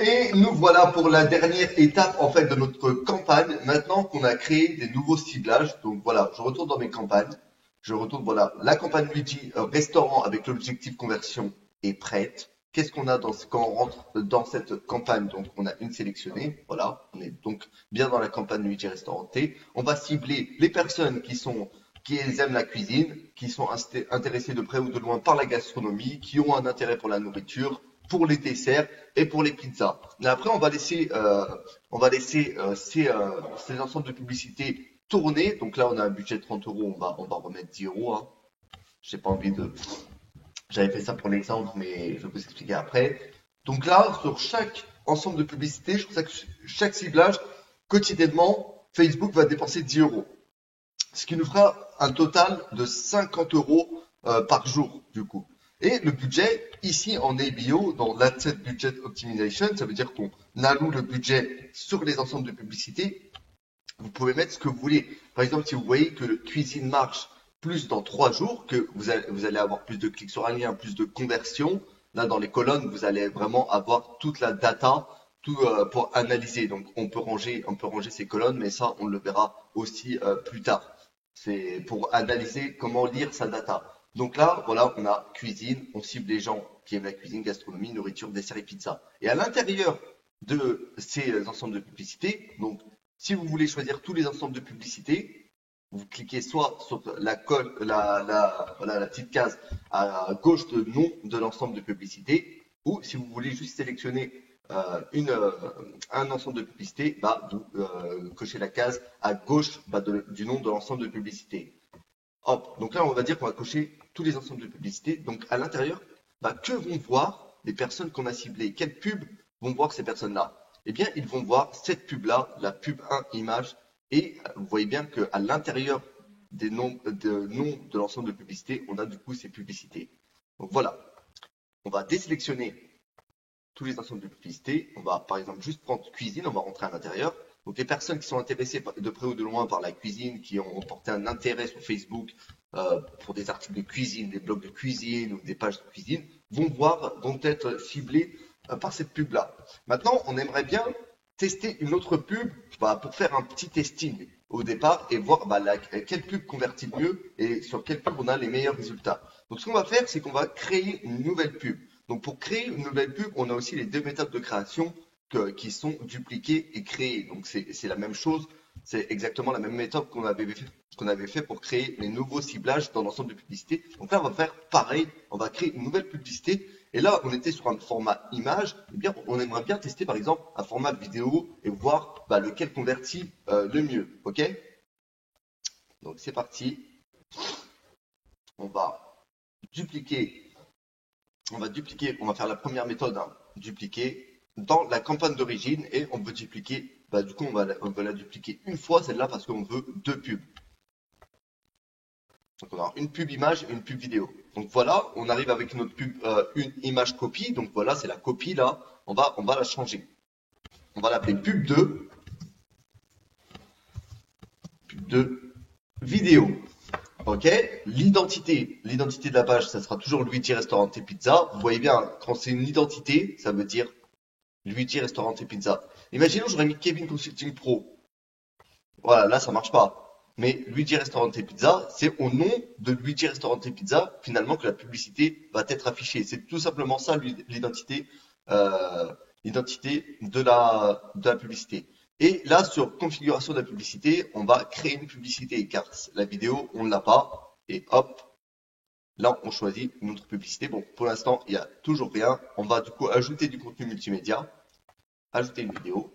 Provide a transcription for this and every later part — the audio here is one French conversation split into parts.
Et nous voilà pour la dernière étape en fait de notre campagne. Maintenant qu'on a créé des nouveaux ciblages, donc voilà, je retourne dans mes campagnes. Je retourne, voilà, la campagne Luigi restaurant avec l'objectif conversion est prête. Qu'est-ce qu'on a quand on rentre dans cette campagne? Donc on a une sélectionnée, voilà, on est donc bien dans la campagne Luigi restaurant T. On va cibler les personnes qui aiment la cuisine, qui sont intéressées de près ou de loin par la gastronomie, qui ont un intérêt pour la nourriture, pour les desserts et pour les pizzas. Mais après, on va laisser ces ensembles de publicités tourner. Donc là, on a un budget de 30 euros, on va remettre 10 euros. Hein. J'ai pas envie de. J'avais fait ça pour l'exemple, mais je vais vous expliquer après. Donc là, sur chaque ensemble de publicités, je trouve ça que chaque ciblage, quotidiennement, Facebook va dépenser 10 euros. Ce qui nous fera un total de 50 euros par jour, du coup. Et le budget, ici en ABO, dans l'Adset Budget Optimization, ça veut dire qu'on alloue le budget sur les ensembles de publicité. Vous pouvez mettre ce que vous voulez. Par exemple, si vous voyez que le cuisine marche plus dans 3 jours, que vous allez avoir plus de clics sur un lien, plus de conversions, là dans les colonnes, vous allez vraiment avoir toute la data tout, pour analyser. Donc on peut ranger ces colonnes, mais ça, on le verra aussi plus tard. C'est pour analyser comment lire sa data. Donc là, voilà, on a cuisine, on cible les gens qui aiment la cuisine, gastronomie, nourriture, dessert et pizza. Et à l'intérieur de ces ensembles de publicités, donc si vous voulez choisir tous les ensembles de publicités, vous cliquez soit sur la petite case à gauche de nom de l'ensemble de publicités, ou si vous voulez juste sélectionner un ensemble de publicités, bah, vous cochez la case à gauche du nom de l'ensemble de publicités. Hop, donc là on va dire qu'on va cocher tous les ensembles de publicités. Donc à l'intérieur, bah, que vont voir les personnes qu'on a ciblées? Quelles pubs vont voir ces personnes-là? Eh bien, ils vont voir cette pub-là, la pub 1 image, et vous voyez bien qu'à l'intérieur des noms de l'ensemble de publicités, on a du coup ces publicités. Donc voilà, on va désélectionner tous les ensembles de publicités. On va par exemple juste prendre cuisine, on va rentrer à l'intérieur. Donc les personnes qui sont intéressées de près ou de loin par la cuisine, qui ont porté un intérêt sur Facebook pour des articles de cuisine, des blogs de cuisine ou des pages de cuisine, vont être ciblées par cette pub-là. Maintenant, on aimerait bien tester une autre pub pour faire un petit testing au départ et voir quelle pub convertit le mieux et sur quelle pub on a les meilleurs résultats. Donc ce qu'on va faire, c'est qu'on va créer une nouvelle pub. Donc pour créer une nouvelle pub, on a aussi les deux méthodes de création qui sont dupliquées et créées. Donc c'est la même chose, c'est exactement la même méthode qu'on avait fait pour créer les nouveaux ciblages dans l'ensemble de publicités. Donc là, on va faire pareil, on va créer une nouvelle publicité. Et là, on était sur un format image. Eh bien, on aimerait bien tester par exemple un format vidéo et voir lequel convertit le mieux. Ok? Donc c'est parti. On va dupliquer on va faire la première méthode, hein, dupliquer dans la campagne d'origine et on veut dupliquer, du coup on va la dupliquer une fois celle-là parce qu'on veut deux pubs. Donc on a une pub image et une pub vidéo. Donc voilà, on arrive avec notre pub, une image copie, donc voilà c'est la copie là, on va la changer. On va l'appeler pub2 vidéo. Ok, l'identité de la page, ça sera toujours Luigi Restaurante Pizza. Vous voyez bien, quand c'est une identité, ça veut dire Luigi Restaurante Pizza. Imaginons, j'aurais mis Kevin Consulting Pro. Voilà, là, ça marche pas. Mais Luigi Restaurante Pizza, c'est au nom de Luigi Restaurante Pizza, finalement, que la publicité va être affichée. C'est tout simplement ça, l'identité de la publicité. Et là, sur configuration de la publicité, on va créer une publicité, car la vidéo, on ne l'a pas. Et hop, là, on choisit une autre publicité. Bon, pour l'instant, il n'y a toujours rien. On va du coup ajouter du contenu multimédia, ajouter une vidéo.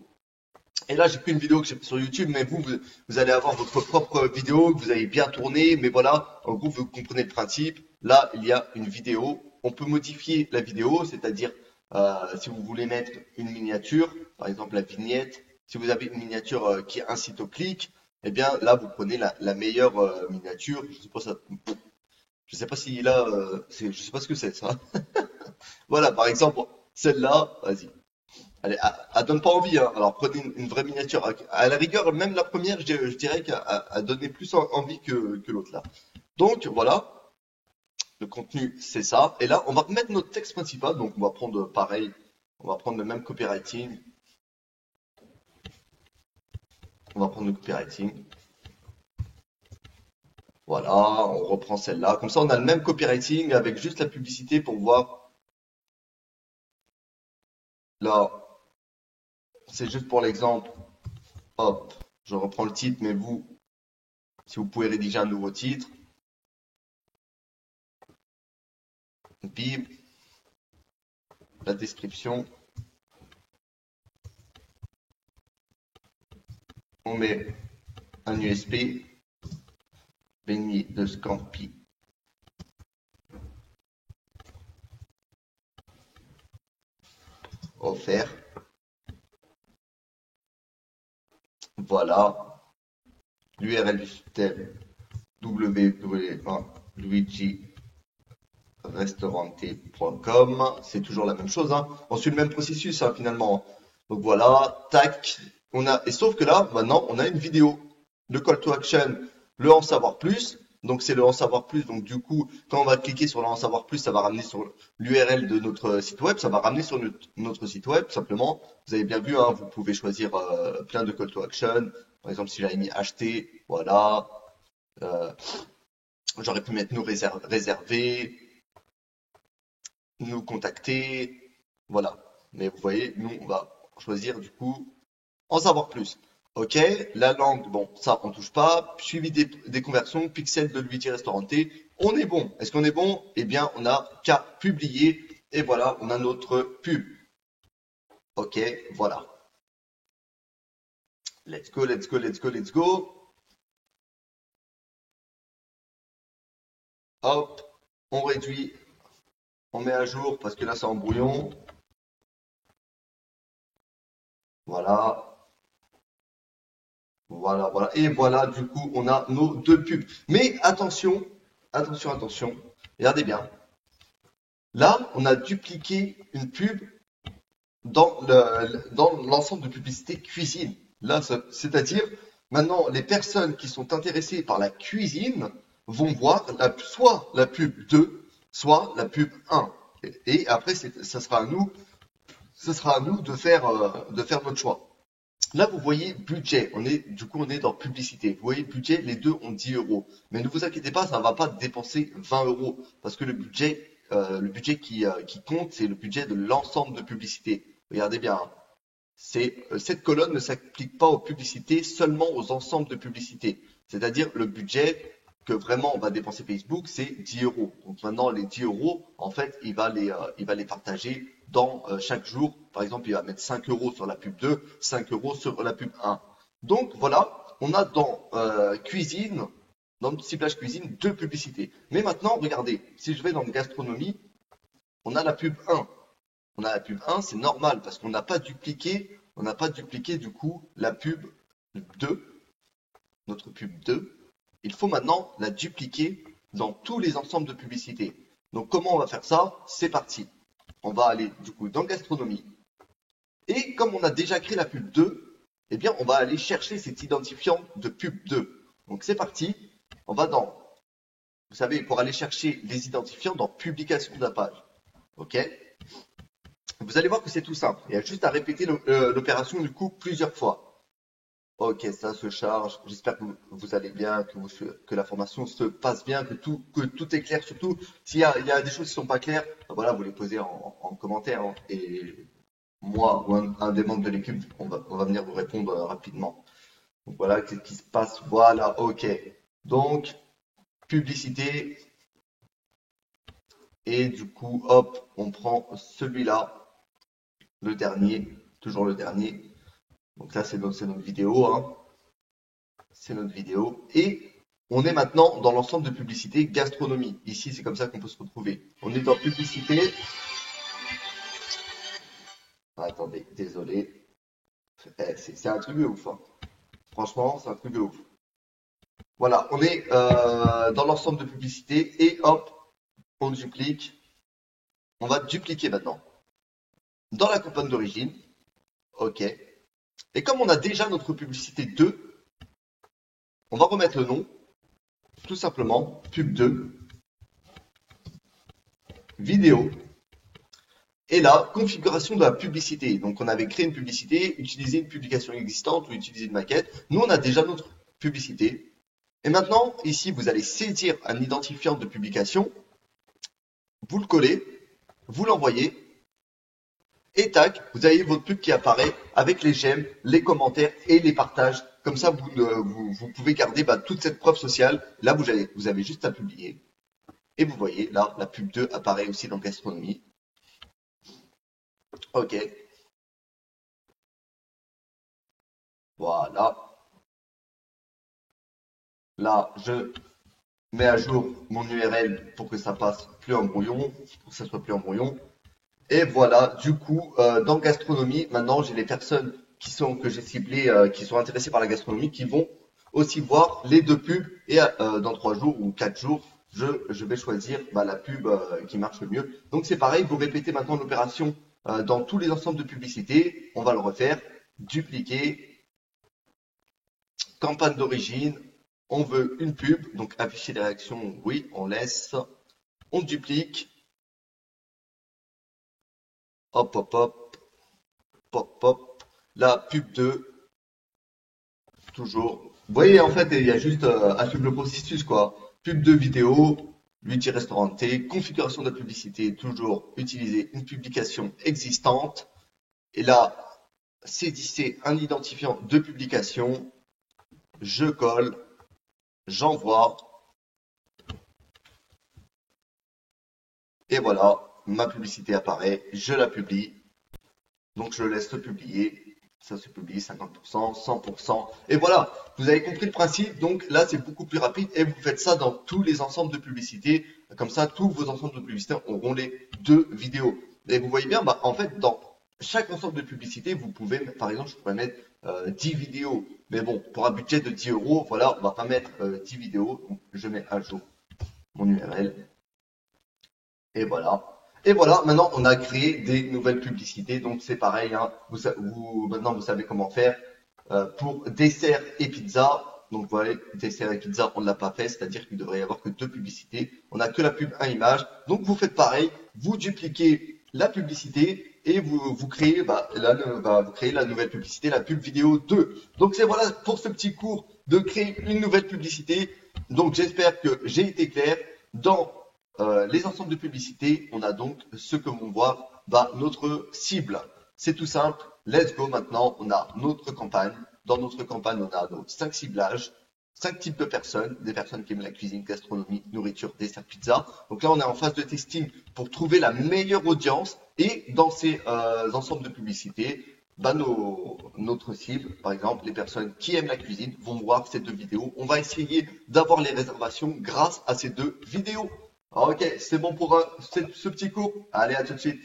Et là, j'ai pris une vidéo que j'ai fait sur YouTube, mais vous allez avoir votre propre vidéo que vous avez bien tournée. Mais voilà, en gros, vous comprenez le principe. Là, il y a une vidéo. On peut modifier la vidéo, c'est-à-dire si vous voulez mettre une miniature, par exemple la vignette. Si vous avez une miniature qui incite au clic, eh bien là, vous prenez la meilleure miniature. Je sais pas si là, je sais pas ce que c'est ça. Voilà, par exemple, celle-là, vas-y. Elle donne pas envie, hein. Alors prenez une vraie miniature. À la rigueur, même la première, je dirais qu'elle donnait plus envie que l'autre là. Donc voilà, le contenu c'est ça. Et là, on va remettre notre texte principal. Donc on va prendre pareil, On va prendre le même copywriting. On va prendre le copywriting. Voilà, on reprend celle-là. Comme ça, on a le même copywriting avec juste la publicité pour voir. Là, c'est juste pour l'exemple. Hop, je reprends le titre, mais vous, si vous pouvez rédiger un nouveau titre. Bim, la description. On met un USP, beignet de scampi. Offert. Voilà. L'URL du système www.luigirestaurante.com. C'est toujours la même chose, hein. On suit le même processus, hein, finalement. Donc voilà, tac. Et sauf que là, maintenant, on a une vidéo. Le call to action, le en savoir plus. Donc c'est le en savoir plus. Donc du coup, quand on va cliquer sur le en savoir plus, ça va ramener sur l'URL de notre site web. Ça va ramener sur notre site web, simplement. Vous avez bien vu, hein, vous pouvez choisir plein de call to action. Par exemple, si j'avais mis acheter, voilà. J'aurais pu mettre nous réserver, nous contacter, voilà. Mais vous voyez, nous, on va choisir du coup en savoir plus. Ok, la langue, bon, ça, on touche pas. Suivi des conversions, pixel de Luigi Restaurante. On est bon. Est-ce qu'on est bon? Eh bien, on n'a qu'à publier. Et voilà, on a notre pub. Ok, voilà. Let's go, let's go, let's go, let's go. Hop, on réduit, on met à jour parce que là, c'est en brouillon. Voilà. Voilà, voilà. Et voilà, du coup, on a nos deux pubs. Mais attention, attention, attention. Regardez bien. Là, on a dupliqué une pub dans l'ensemble de publicité cuisine. Là, c'est-à-dire, maintenant, les personnes qui sont intéressées par la cuisine vont voir soit la pub 2, soit la pub 1. Et après, ça sera à nous de faire notre choix. Là, vous voyez budget. Du coup, on est dans publicité. Vous voyez budget, les deux ont 10 euros. Mais ne vous inquiétez pas, ça ne va pas dépenser 20 euros. Parce que le budget qui compte, c'est le budget de l'ensemble de publicité. Regardez bien, hein. Cette colonne ne s'applique pas aux publicités, seulement aux ensembles de publicités. C'est-à-dire le budget que vraiment on va dépenser Facebook, c'est 10 euros. Donc maintenant, les 10 euros, en fait, il va les partager dans chaque jour. Par exemple, il va mettre 5 euros sur la pub 2, 5 euros sur la pub 1. Donc voilà, on a dans cuisine, dans le ciblage cuisine, deux publicités. Mais maintenant, regardez, si je vais dans gastronomie, on a la pub 1. On a la pub 1, c'est normal parce qu'on n'a pas dupliqué du coup la pub 2, notre pub 2. Il faut maintenant la dupliquer dans tous les ensembles de publicités. Donc comment on va faire ça? C'est parti. On va aller du coup dans gastronomie. Et comme on a déjà créé la pub 2, eh bien on va aller chercher cet identifiant de pub 2. Donc c'est parti. On va dans, vous savez, pour aller chercher les identifiants dans publication de la page. Ok? Vous allez voir que c'est tout simple. Il y a juste à répéter l'opération du coup plusieurs fois. Ok, ça se charge. J'espère que vous allez bien, que la formation se passe bien, que tout est clair. Surtout, s'il y a des choses qui sont pas claires, voilà, vous les posez en commentaire, hein, et moi ou un des membres de l'équipe, on va venir vous répondre rapidement. Donc voilà, qu'est-ce qui se passe? Voilà, ok. Donc, publicité. Et du coup, hop, on prend celui-là. Le dernier, toujours le dernier. Donc là, c'est notre vidéo, hein. C'est notre vidéo. Et on est maintenant dans l'ensemble de publicité gastronomie. Ici, c'est comme ça qu'on peut se retrouver. On est dans publicité. Ah, attendez, désolé. C'est un truc de ouf, hein. Franchement, c'est un truc de ouf. Voilà, on est dans l'ensemble de publicité et hop, on duplique. On va dupliquer maintenant. Dans la campagne d'origine. Ok. Et comme on a déjà notre publicité 2, on va remettre le nom, tout simplement, pub 2, vidéo. Et là, configuration de la publicité. Donc, on avait créé une publicité, utilisé une publication existante ou utilisé une maquette. Nous, on a déjà notre publicité. Et maintenant, ici, vous allez saisir un identifiant de publication, vous le collez, vous l'envoyez, et tac, vous avez votre pub qui apparaît avec les j'aime, les commentaires et les partages. Comme ça, vous pouvez garder toute cette preuve sociale. Là, vous avez juste à publier. Et vous voyez, là, la pub 2 apparaît aussi dans gastronomie. Ok. Voilà. Là, je mets à jour mon URL pour que ça passe plus en brouillon, pour que ça soit plus en brouillon. Et voilà, du coup, dans gastronomie, maintenant, j'ai les personnes que j'ai ciblées, qui sont intéressées par la gastronomie, qui vont aussi voir les deux pubs. Et dans 3 jours ou 4 jours, je vais choisir la pub qui marche le mieux. Donc c'est pareil, vous répétez maintenant l'opération dans tous les ensembles de publicité. On va le refaire. Dupliquer, campagne d'origine. On veut une pub, donc afficher les réactions, oui, on laisse. On duplique. Hop, hop, hop, pop, pop. La pub 2, toujours. Vous voyez, en fait, il y a juste à suivre le processus, quoi. Pub 2 vidéo, Luigi Restauranté, configuration de la publicité, toujours utiliser une publication existante. Et là, saisissez un identifiant de publication, je colle, j'envoie. Et voilà, ma publicité apparaît, je la publie. Donc je laisse se publier. Ça se publie 50%, 100%. Et voilà, vous avez compris le principe. Donc là, c'est beaucoup plus rapide et vous faites ça dans tous les ensembles de publicité. Comme ça, tous vos ensembles de publicité auront les 2 vidéos. Et vous voyez bien, en fait, dans chaque ensemble de publicité, vous pouvez, par exemple, je pourrais mettre 10 vidéos. Mais bon, pour un budget de 10 euros, voilà, on va pas mettre 10 vidéos. Donc je mets à jour mon URL. Et voilà. Et voilà, maintenant on a créé des nouvelles publicités. Donc c'est pareil, hein. Maintenant vous savez comment faire pour dessert et pizza. Donc voilà, dessert et pizza, on ne l'a pas fait, c'est-à-dire qu'il devrait y avoir que 2 publicités. On n'a que la pub 1 image. Donc vous faites pareil, vous dupliquez la publicité et vous créez, vous créez la nouvelle publicité, la pub vidéo 2. Donc c'est voilà pour ce petit cours de créer une nouvelle publicité. Donc j'espère que j'ai été clair. Dans les ensembles de publicité, on a donc ce que vont voir notre cible. C'est tout simple. Let's go maintenant. On a notre campagne. Dans notre campagne, on a nos 5 ciblages, 5 types de personnes. Des personnes qui aiment la cuisine, gastronomie, nourriture, dessert, pizza. Donc là, on est en phase de testing pour trouver la meilleure audience. Et dans ces ensembles de publicité, notre cible, par exemple, les personnes qui aiment la cuisine vont voir ces 2 vidéos. On va essayer d'avoir les réservations grâce à ces 2 vidéos. Ok, c'est bon pour ce petit cours. Allez, à tout de suite.